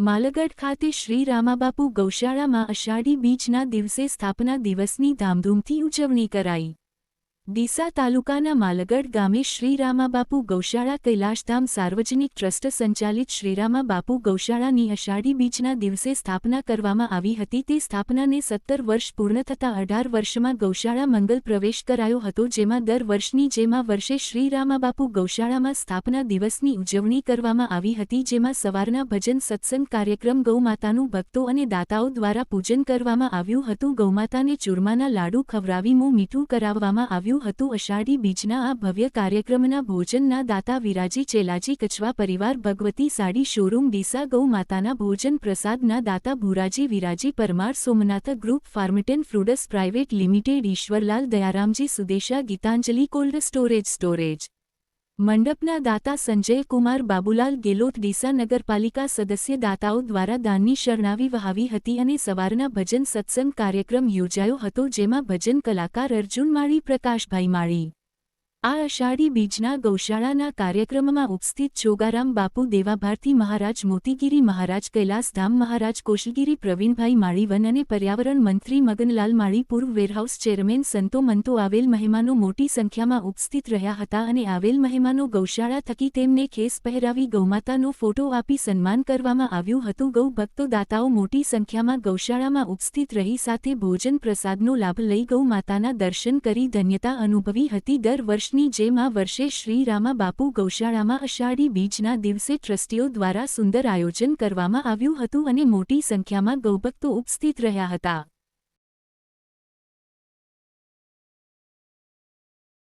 માલગઢ ખાતે શ્રી રામાબાપુ ગૌશાળામાં અષાઢી બીજના દિવસે સ્થાપના દિવસની ધામધૂમથી ઉજવણી કરાઈ। ડીસા તાલુકાના માલગઢ ગામે શ્રી રામાબાપુ ગૌશાળા કૈલાશધામ સાર્વજનિક ટ્રસ્ટ સંચાલિત શ્રીરામાબાપુ ગૌશાળાની અષાઢી બીજના દિવસે સ્થાપના કરવામાં આવી હતી। તે સ્થાપનાને 17 વર્ષ પૂર્ણ થતાં 18 વર્ષમાં ગૌશાળા મંગલ પ્રવેશ કરાયો હતો, જેમાં દર વર્ષની જેમ આ વર્ષે શ્રી રામાબાપુ ગૌશાળામાં સ્થાપના દિવસની ઉજવણી કરવામાં આવી હતી, જેમાં સવારના ભજન સત્સંગ કાર્યક્રમ, ગૌમાતાનું ભક્તો અને દાતાઓ દ્વારા પૂજન કરવામાં આવ્યું હતું। ગૌમાતાને ચૂરમાના લાડુ ખવડાવી મોં મીઠું કરાવવામાં આવ્યું હતું। અષાઢી બીજના આ ભવ્ય કાર્યક્રમના ભોજનના દાતા વિરાજી ચેલાજી કચવા પરિવાર, ભગવતી સાડી શોરૂમ ડીસા, ગૌ માતાના ભોજન પ્રસાદના દાતા ભુરાજી વિરાજી પરમાર, સોમનાથ ગ્રુપ ફાર્મટેન foods private limited, Ishwarlal Dayaramji Sudesha, Gitanjali cold storage મંડપના દાતા સંજય કુમાર બાબુલાલ ગેલોત, ડીસા નગરપાલિકા સદસ્ય દાતાઓ દ્વારા દાનની શરણાવી વહાવી હતી અને સવારના ભજન સત્સંગ કાર્યક્રમ યોજાયો હતો, જેમાં ભજન કલાકાર અર્જુન માળી, પ્રકાશભાઈ માળી। આ અષાઢી બીજના ગૌશાળાના કાર્યક્રમમાં ઉપસ્થિત જોગારામ બાપુ, દેવાભારતી મહારાજ, મોતીગીરી મહારાજ, કૈલાસધામ મહારાજ, કોશલગીરી પ્રવીણભાઈ માળી, વન અને પર્યાવરણ મંત્રી મગનલાલ માળી, પૂર્વ વેરહાઉસ ચેરમેન, સંતો મંતો આવેલ મહેમાનો મોટી સંખ્યામાં ઉપસ્થિત રહ્યા હતા અને આવેલ મહેમાનો ગૌશાળા થકી તેમને ખેસ પહેરાવી ગૌમાતાનો ફોટો આપી સન્માન કરવામાં આવ્યું હતું। ગૌ ભક્તો દાતાઓ મોટી સંખ્યામાં ગૌશાળામાં ઉપસ્થિત રહી સાથે ભોજન પ્રસાદનો લાભ લઈ ગૌ માતાના દર્શન કરી ધન્યતા અનુભવી હતી। દર વર્ષની જેમ આ વર્ષે શ્રી રામાબાપુ ગૌશાળામાં અષાઢી બીજના દિવસે ટ્રસ્ટીઓ દ્વારા સુંદર આયોજન કરવામાં આવ્યું હતું અને મોટી સંખ્યામાં ગૌભક્તો ઉપસ્થિત રહ્યા હતા।